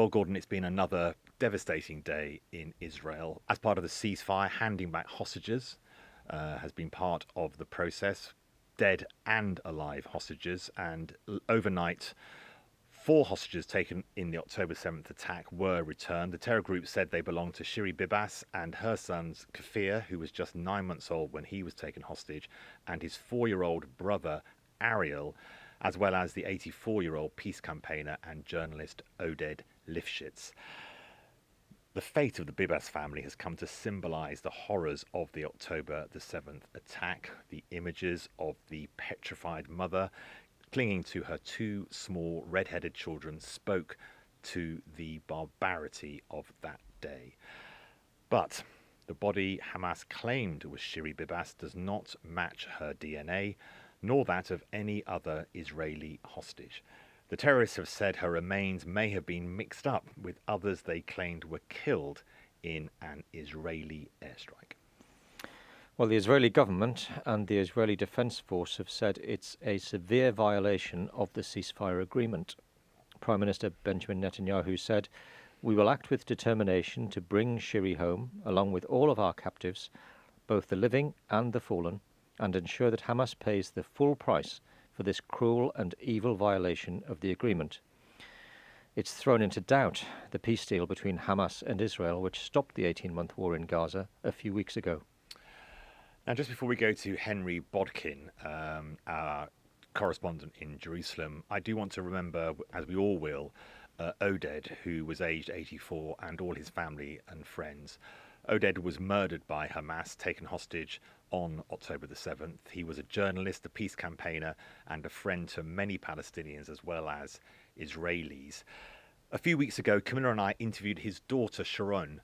Well, Gordon, it's been another devastating day in Israel. As part of the ceasefire, handing back hostages has been part of the process, dead and alive hostages. And overnight, 4 hostages taken in the October 7th attack were returned. The terror group said they belonged to Shiri Bibas and her sons Kfir, who was just 9 months old when he was taken hostage, and his 4-year-old brother Ariel, as well as the 84-year-old peace campaigner and journalist Oded Lifshitz. The fate of the Bibas family has come to symbolise the horrors of the October the 7th attack. The images of the petrified mother clinging to her 2 small red-headed children spoke to the barbarity of that day. But the body Hamas claimed was Shiri Bibas does not match her DNA, nor that of any other Israeli hostage. The terrorists have said her remains may have been mixed up with others they claimed were killed in an Israeli airstrike. Well, the Israeli government and the Israeli Defense Force have said it's a severe violation of the ceasefire agreement. Prime Minister Benjamin Netanyahu said, "We will act with determination to bring Shiri home, along with all of our captives, both the living and the fallen, and ensure that Hamas pays the full price for this cruel and evil violation of the agreement." It's thrown into doubt the peace deal between Hamas and Israel, which stopped the 18-month war in Gaza a few weeks ago. Now, just before we go to Henry Bodkin, our correspondent in Jerusalem, I do want to remember, as we all will, Oded, who was aged 84, and all his family and friends. Oded was murdered by Hamas, taken hostage on October the 7th. He was a journalist, a peace campaigner, and a friend to many Palestinians as well as Israelis. A few weeks ago, Camilla and I interviewed his daughter, Sharon,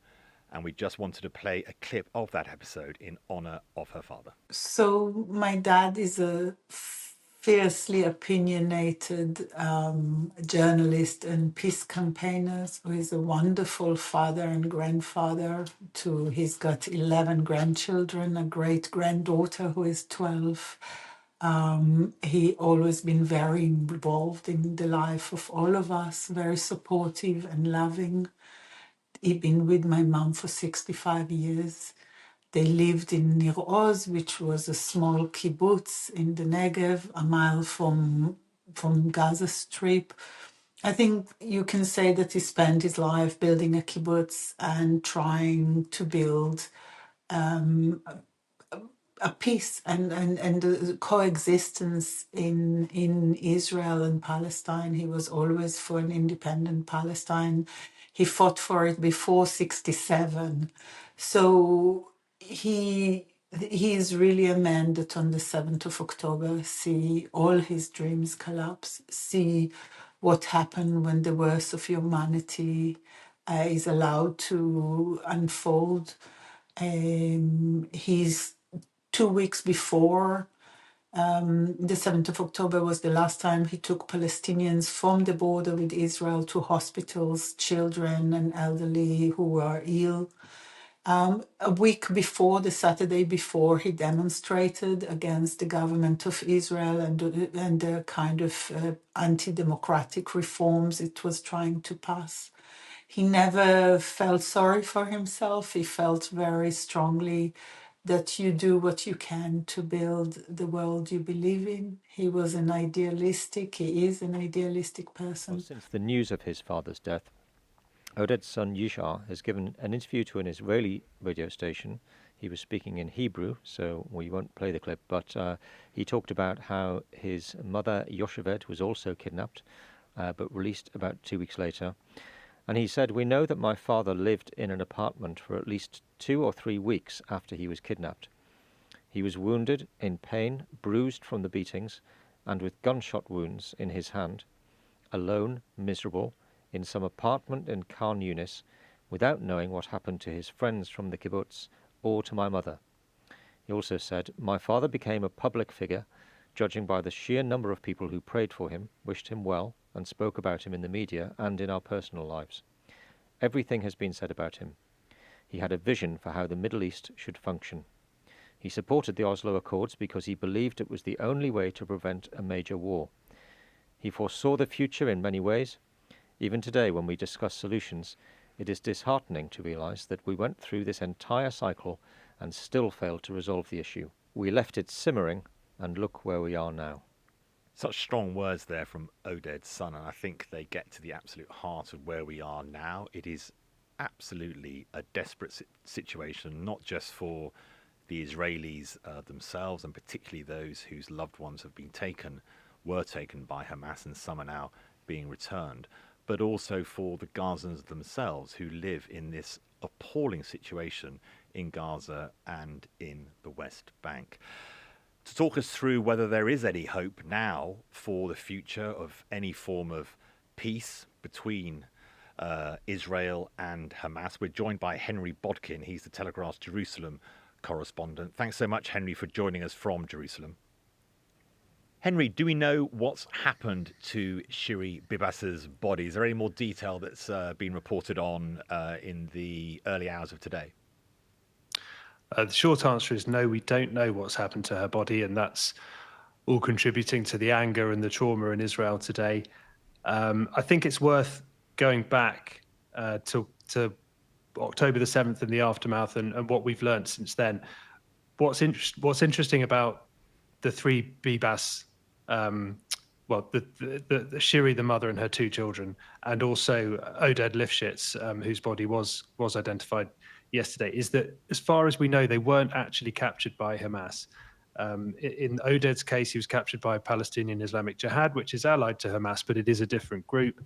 and we just wanted to play a clip of that episode in honour of her father. So my dad is a fiercely opinionated journalist and peace campaigner who is a wonderful father and grandfather to, he's got 11 grandchildren, a great-granddaughter who is 12. He always been very involved in the life of all of us, very supportive and loving. He'd been with my mom for 65 years. They lived in Nir Oz, which was a small kibbutz in the Negev, a mile from Gaza Strip. I think you can say that he spent his life building a kibbutz and trying to build a peace and a coexistence in Israel and Palestine. He was always for an independent Palestine. He fought for it before 67. So he is really a man that on the 7th of October see all his dreams collapse, see what happened when the worst of humanity is allowed to unfold. He's 2 weeks before the 7th of October was the last time he took Palestinians from the border with Israel to hospitals, children and elderly who were ill. A week before, the Saturday before, he demonstrated against the government of Israel and the kind of anti-democratic reforms it was trying to pass. He never felt sorry for himself. He felt very strongly that you do what you can to build the world you believe in. He is an idealistic person. Well, since the news of his father's death, Oded's son Yishar has given an interview to an Israeli radio station. He was speaking in Hebrew, so we won't play the clip, but he talked about how his mother Yocheved was also kidnapped, but released about 2 weeks later. And he said, "We know that my father lived in an apartment for at least 2 or 3 weeks after he was kidnapped. He was wounded, in pain, bruised from the beatings, and with gunshot wounds in his hand, alone, miserable, in some apartment in Khan Yunis, without knowing what happened to his friends from the kibbutz or to my mother." He also said, "My father became a public figure, judging by the sheer number of people who prayed for him, wished him well, and spoke about him in the media and in our personal lives. Everything has been said about him. He had a vision for how the Middle East should function. He supported the Oslo Accords because he believed it was the only way to prevent a major war. He foresaw the future in many ways. Even today, when we discuss solutions, it is disheartening to realize that we went through this entire cycle and still failed to resolve the issue. We left it simmering, and look where we are now. Such strong words there from Oded's son, and I think they get to the absolute heart of where we are now. It is absolutely a desperate situation, not just for the Israelis themselves, and particularly those whose loved ones have been were taken by Hamas, and some are now being returned, but also for the Gazans themselves who live in this appalling situation in Gaza and in the West Bank. To talk us through whether there is any hope now for the future of any form of peace between Israel and Hamas, we're joined by Henry Bodkin. He's the Telegraph's Jerusalem correspondent. Thanks so much, Henry, for joining us from Jerusalem. Henry, do we know what's happened to Shiri Bibas's body? Is there any more detail that's been reported on in the early hours of today? The short answer is no, we don't know what's happened to her body, and that's all contributing to the anger and the trauma in Israel today. I think it's worth going back to October the 7th and the aftermath and what we've learned since then. What's interesting about the three Bibas, the Shiri, the mother, and her two children, and also Oded Lifshitz, whose body was identified yesterday, is that as far as we know, they weren't actually captured by Hamas. In Oded's case, he was captured by Palestinian Islamic Jihad, which is allied to Hamas, but it is a different group.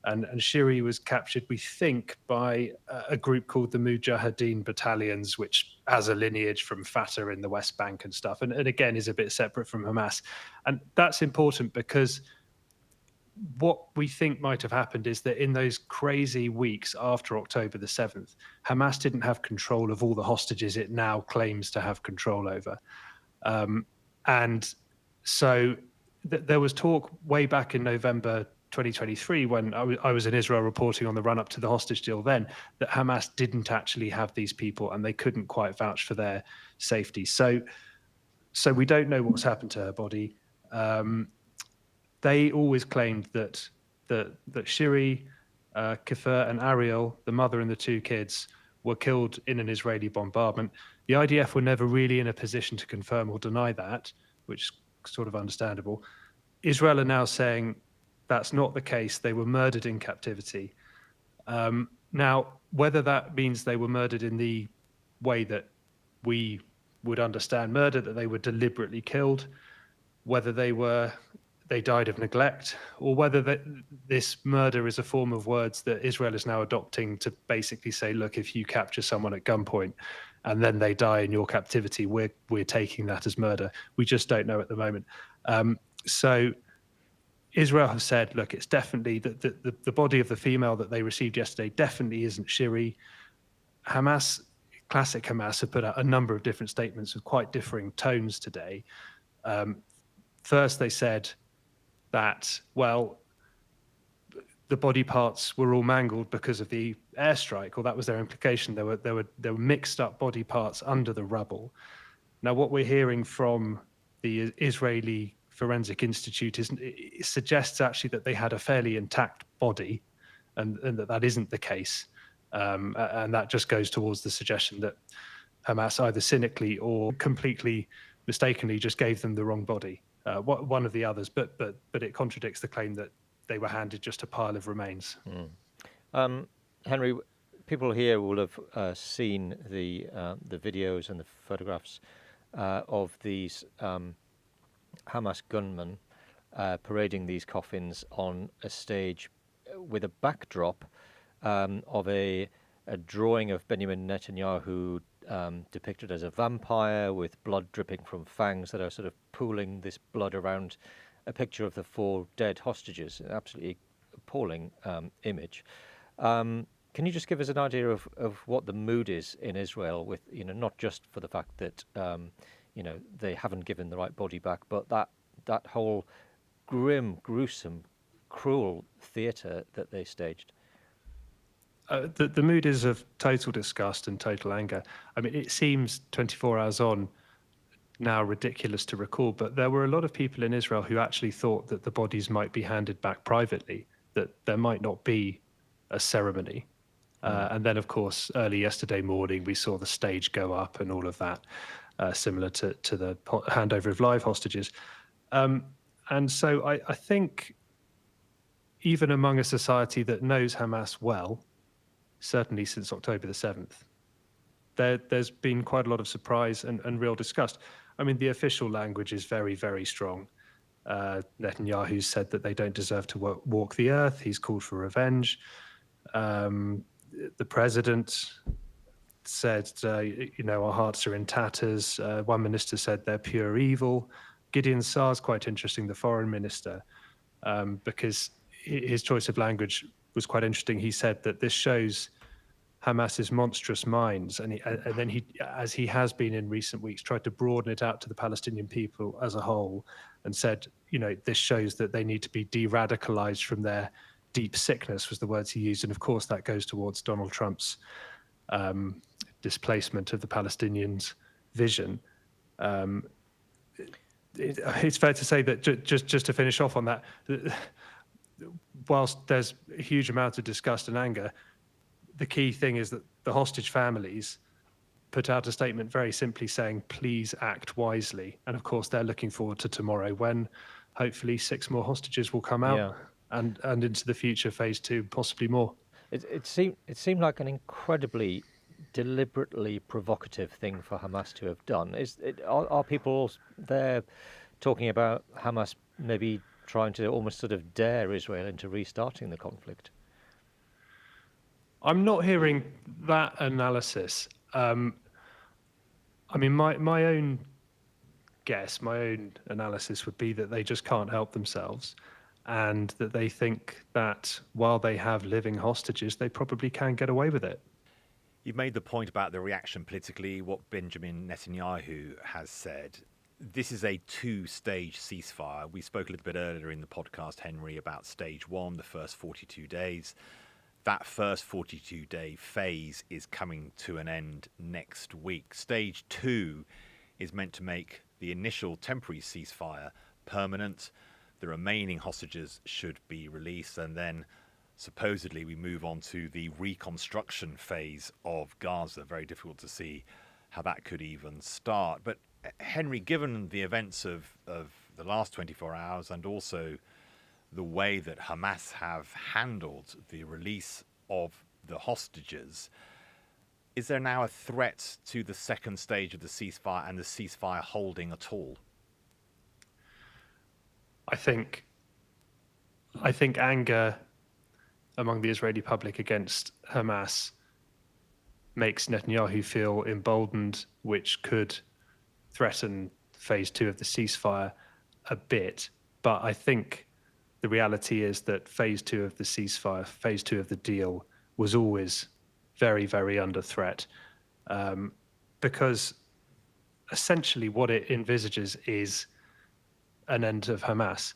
And Shiri was captured, we think, by a group called the Mujahideen Battalions, which has a lineage from Fatah in the West Bank and stuff, and again is a bit separate from Hamas. And that's important because what we think might have happened is that in those crazy weeks after October the 7th, Hamas didn't have control of all the hostages it now claims to have control over. And so there was talk way back in November 2023, when I was in Israel reporting on the run-up to the hostage deal then, that Hamas didn't actually have these people and they couldn't quite vouch for their safety. So we don't know what's happened to her body. They always claimed that Shiri, Kfir, and Ariel, the mother and the two kids, were killed in an Israeli bombardment. The IDF were never really in a position to confirm or deny that, which is sort of understandable. Israel are now saying that's not the case. They were murdered in captivity. Now, whether that means they were murdered in the way that we would understand murder, that they were deliberately killed, whether they died of neglect, or whether this murder is a form of words that Israel is now adopting to basically say, look, if you capture someone at gunpoint and then they die in your captivity, we're taking that as murder. We just don't know at the moment. So Israel has said, look, it's definitely the body of the female that they received yesterday definitely isn't Shiri. Hamas, classic Hamas, have put out a number of different statements with quite differing tones today. First, they said that, well, the body parts were all mangled because of the airstrike, or that was their implication. There were mixed up body parts under the rubble. Now, what we're hearing from the Israeli Forensic Institute it suggests actually that they had a fairly intact body, and that isn't the case. And that just goes towards the suggestion that Hamas either cynically or completely mistakenly just gave them the wrong body, one of the others. But it contradicts the claim that they were handed just a pile of remains. Henry, people here will have seen the videos and the photographs of these Hamas gunmen parading these coffins on a stage with a backdrop of a drawing of Benjamin Netanyahu depicted as a vampire with blood dripping from fangs that are sort of pooling this blood around a picture of the 4 dead hostages. An absolutely appalling image. Can you just give us an idea of what the mood is in Israel, with not just for the fact that they haven't given the right body back, but that whole grim, gruesome, cruel theatre that they staged? The mood is of total disgust and total anger. I mean, it seems 24 hours on now ridiculous to recall, but there were a lot of people in Israel who actually thought that the bodies might be handed back privately. that there might not be a ceremony. And then, of course, early yesterday morning, we saw the stage go up and all of that, similar to the handover of live hostages. And so I think even among a society that knows Hamas well, certainly since October the 7th, there's been quite a lot of surprise and real disgust. I mean, the official language is very, very strong. Netanyahu said that they don't deserve to walk the earth. He's called for revenge. The president said, our hearts are in tatters. One minister said they're pure evil. Gideon Saar's quite interesting, the foreign minister, because his choice of language was quite interesting. He said that this shows Hamas's monstrous minds, and then he, as he has been in recent weeks, tried to broaden it out to the Palestinian people as a whole, and said, this shows that they need to be de-radicalized from their deep sickness, was the words he used. And of course, that goes towards Donald Trump's displacement of the Palestinians' vision. It's fair to say that just to finish off on that, whilst there's a huge amount of disgust and anger, the key thing is that the hostage families put out a statement very simply saying, please act wisely. And of course, they're looking forward to tomorrow when hopefully 6 more hostages will come out, and into the future, phase 2, possibly more. It seemed like an incredibly deliberately provocative thing for Hamas to have done. Are people there talking about Hamas maybe trying to almost sort of dare Israel into restarting the conflict? I'm not hearing that analysis. I mean, my own guess, my own analysis would be that they just can't help themselves, and that they think that while they have living hostages, they probably can get away with it. You've made the point about the reaction politically, what Benjamin Netanyahu has said. This is a 2-stage ceasefire. We spoke a little bit earlier in the podcast, Henry, about stage 1, the first 42 days. That first 42-day phase is coming to an end next week. Stage 2 is meant to make the initial temporary ceasefire permanent. The remaining hostages should be released, and then supposedly we move on to the reconstruction phase of Gaza. Very difficult to see how that could even start. But Henry, given the events of the last 24 hours and also the way that Hamas have handled the release of the hostages, is there now a threat to the second stage of the ceasefire and the ceasefire holding at all? I think anger among the Israeli public against Hamas makes Netanyahu feel emboldened, which could threaten phase 2 of the ceasefire a bit. But I think the reality is that phase 2 of the ceasefire, phase 2 of the deal, was always very, very under threat, because essentially what it envisages is an end of Hamas.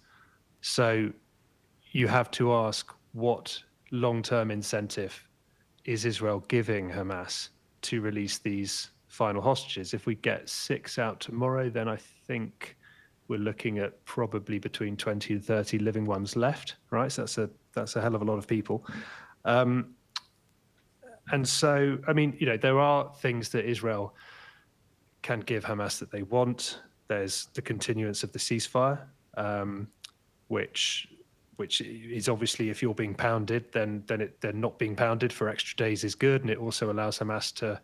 So you have to ask, what long-term incentive is Israel giving Hamas to release these final hostages? If we get 6 out tomorrow, then I think we're looking at probably between 20 and 30 living ones left, right? So that's a hell of a lot of people. And so, I mean, there are things that Israel can give Hamas that they want. There's the continuance of the ceasefire, which is obviously, if you're being pounded, then not being pounded for extra days is good, and it also allows Hamas to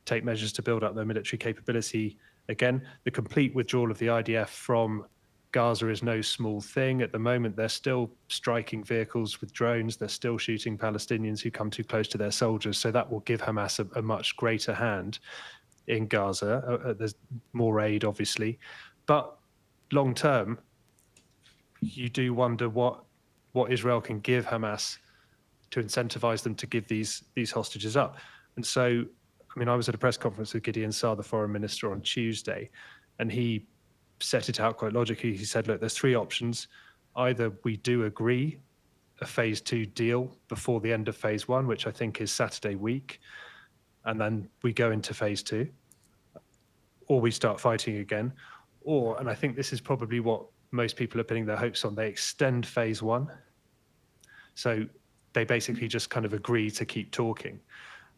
take measures to build up their military capability again. The complete withdrawal of the IDF from Gaza is no small thing. At the moment, they're still striking vehicles with drones. They're still shooting Palestinians who come too close to their soldiers. So that will give Hamas a much greater hand in Gaza. There's more aid, obviously. But long term, you do wonder what Israel can give Hamas to incentivize them to give these hostages up. And so, I mean, I was at a press conference with Gideon Saar, the foreign minister, on Tuesday, and he set it out quite logically. He said, look, there's 3 options. Either we do agree a phase 2 deal before the end of phase 1, which I think is Saturday week, and then we go into phase 2, or we start fighting again, or, and I think this is probably what most people are putting their hopes on, they extend phase 1 So they basically just kind of agree to keep talking.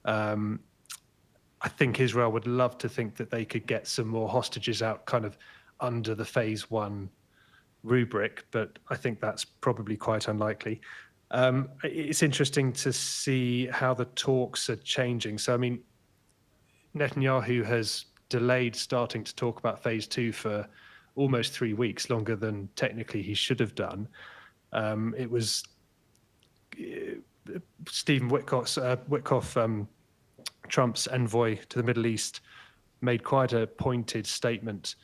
I think Israel would love to think that they could get some more hostages out kind of under the phase 1 rubric, but I think that's probably quite unlikely. It's interesting to see how the talks are changing. So, I mean, Netanyahu has delayed starting to talk about phase 2 for almost 3 weeks, longer than technically he should have done. It was Stephen Witkoff, Trump's envoy to the Middle East, made quite a pointed statement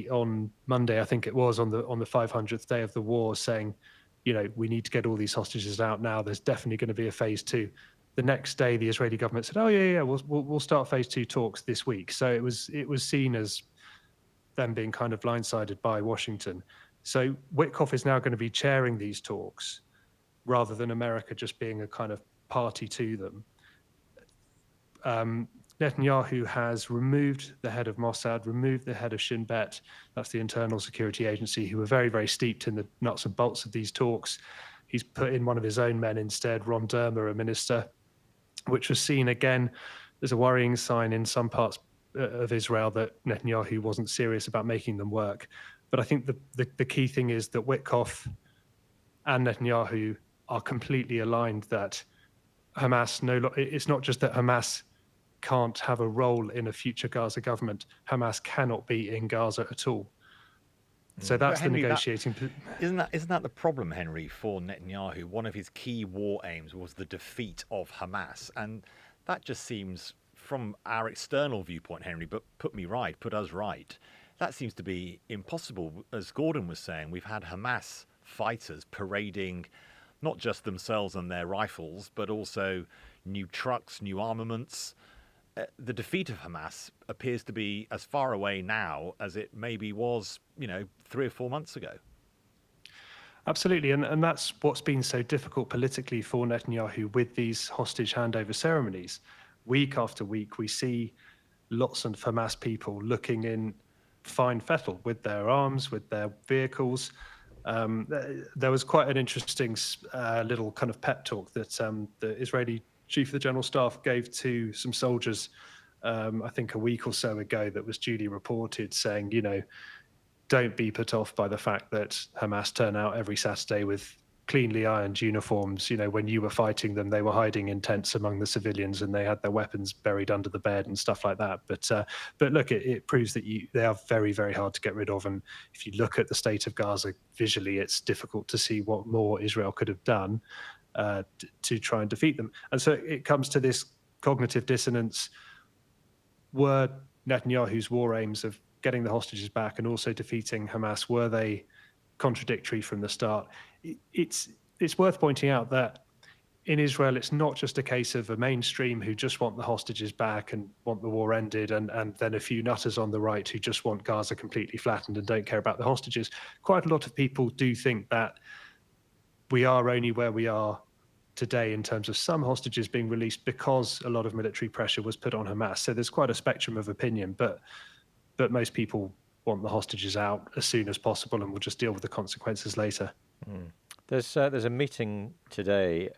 on Monday, I think it was, on the 500th day of the war, saying, we need to get all these hostages out now. There's definitely going to be a phase 2. The next day, the Israeli government said, "Oh yeah, we'll start phase 2 talks this week." So it was seen as them being kind of blindsided by Washington. So Witkoff is now going to be chairing these talks, rather than America just being a kind of party to them. Netanyahu has removed the head of Mossad, removed the head of Shin Bet, that's the internal security agency, who were very, very steeped in the nuts and bolts of these talks. He's put in one of his own men instead, Ron Dermer, a minister, which was seen again as a worrying sign in some parts of Israel that Netanyahu wasn't serious about making them work. But I think the key thing is that Witkoff and Netanyahu are completely aligned that Hamas it's not just that Hamas can't have a role in a future Gaza government. Hamas cannot be in Gaza at all. So that's Henry, the negotiating. Isn't that the problem, Henry, for Netanyahu? One of his key war aims was the defeat of Hamas, and that just seems, from our external viewpoint, Henry, but put us right, that seems to be impossible. As Gordon was saying, we've had Hamas fighters parading not just themselves and their rifles, but also new trucks, new armaments. The defeat of Hamas appears to be as far away now as it maybe was, 3 or 4 months ago. Absolutely, and that's what's been so difficult politically for Netanyahu with these hostage handover ceremonies. Week after week, we see lots of Hamas people looking in fine fettle with their arms, with their vehicles. There was quite an interesting little kind of pep talk that the Israeli Chief of the General Staff gave to some soldiers, I think a week or so ago, that was duly reported, saying, don't be put off by the fact that Hamas turn out every Saturday with cleanly ironed uniforms. When you were fighting them, they were hiding in tents among the civilians and they had their weapons buried under the bed and stuff like that. But look, it proves that they are very, very hard to get rid of. And if you look at the state of Gaza visually, it's difficult to see what more Israel could have done to try and defeat them. And so it comes to this cognitive dissonance. Were Netanyahu's war aims of getting the hostages back and also defeating Hamas, were they contradictory from the start? It's worth pointing out that in Israel, it's not just a case of a mainstream who just want the hostages back and want the war ended, and then a few nutters on the right who just want Gaza completely flattened and don't care about the hostages. Quite a lot of people do think that we are only where we are today in terms of some hostages being released because a lot of military pressure was put on Hamas. So there's quite a spectrum of opinion, but most people want the hostages out as soon as possible, and we'll just deal with the consequences later. There's a meeting today,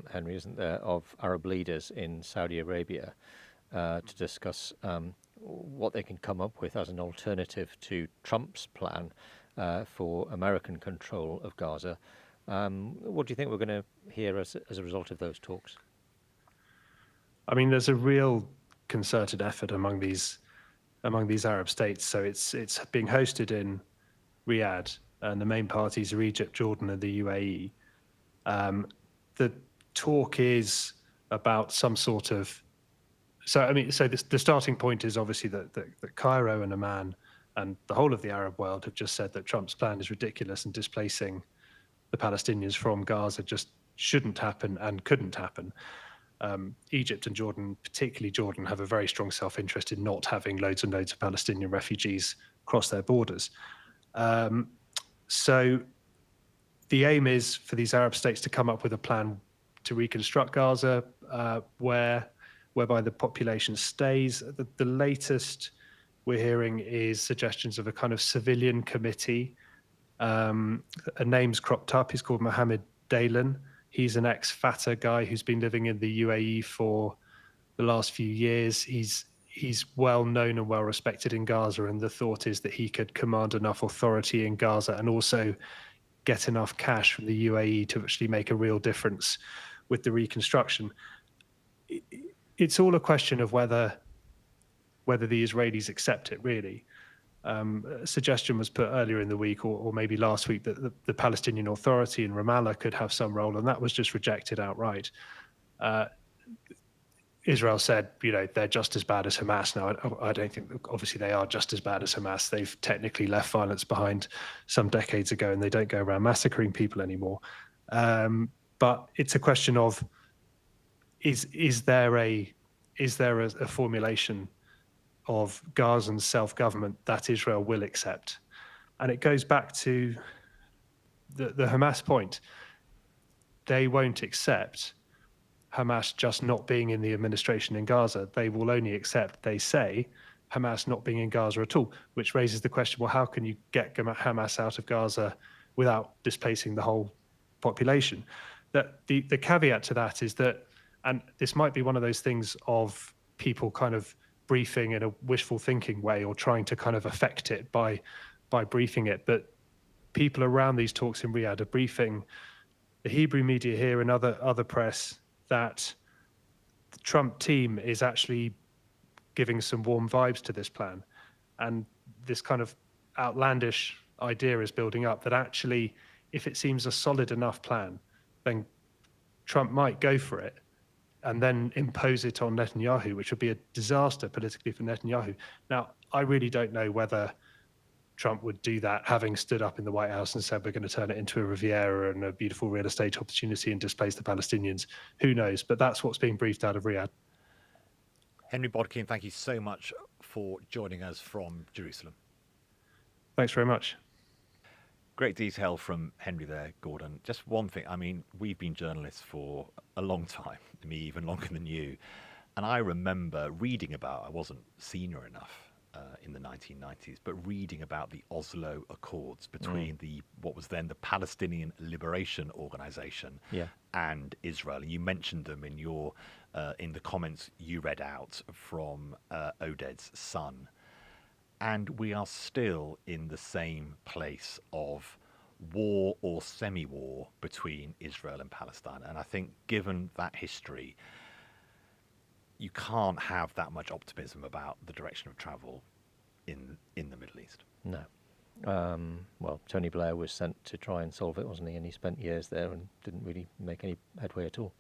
Henry, isn't there, of Arab leaders in Saudi Arabia to discuss what they can come up with as an alternative to Trump's plan for American control of Gaza. What do you think we're going to hear as a result of those talks? I mean, there's a real concerted effort among these Arab states. So it's being hosted in Riyadh, and the main parties are Egypt, Jordan, and the UAE. The talk is about some sort of. So the starting point is obviously that Cairo and Amman and the whole of the Arab world have just said that Trump's plan is ridiculous and displacing the Palestinians from Gaza just shouldn't happen and couldn't happen. Egypt and Jordan, particularly Jordan, have a very strong self-interest in not having loads and loads of Palestinian refugees cross their borders. So the aim is for these Arab states to come up with a plan to reconstruct Gaza, whereby the population stays. The latest we're hearing is suggestions of a kind of civilian committee. A name's cropped up. He's called Mohammed Daylan. He's an ex-Fatah guy who's been living in the UAE for the last few years. He's well known and well respected in Gaza, and the thought is that he could command enough authority in Gaza and also get enough cash from the UAE to actually make a real difference with the reconstruction. It's all a question of whether the Israelis accept it, really. A suggestion was put earlier in the week, or maybe last week, that the Palestinian Authority in Ramallah could have some role, and that was just rejected outright. Israel said, they're just as bad as Hamas. Now, I don't think, obviously, they are just as bad as Hamas. They've technically left violence behind some decades ago, and they don't go around massacring people anymore. But it's a question of, is there a formulation of Gazan self-government that Israel will accept? And it goes back to the Hamas point. They won't accept Hamas just not being in the administration in Gaza. They will only accept, they say, Hamas not being in Gaza at all, which raises the question, well, how can you get Hamas out of Gaza without displacing the whole population? The caveat to that is that, and this might be one of those things of people kind of briefing in a wishful thinking way, or trying to kind of affect it by briefing it, but people around these talks in Riyadh are briefing the Hebrew media here and other press that the Trump team is actually giving some warm vibes to this plan. And this kind of outlandish idea is building up that actually, if it seems a solid enough plan, then Trump might go for it and then impose it on Netanyahu, which would be a disaster politically for Netanyahu. Now, I really don't know whether Trump would do that, having stood up in the White House and said, we're going to turn it into a Riviera and a beautiful real estate opportunity and displace the Palestinians. Who knows? But that's what's being briefed out of Riyadh. Henry Bodkin, thank you so much for joining us from Jerusalem. Thanks very much. Great detail from Henry there, Gordon. Just one thing, we've been journalists for a long time, me even longer than you. And I remember reading about, I wasn't senior enough in the 1990s, but reading about the Oslo Accords between what was then the Palestinian Liberation Organization and Israel. And you mentioned them in your in the comments you read out from Oded's son. And we are still in the same place of war or semi-war between Israel and Palestine. And I think given that history, you can't have that much optimism about the direction of travel in the Middle East. No. Well, Tony Blair was sent to try and solve it, wasn't he? And he spent years there and didn't really make any headway at all.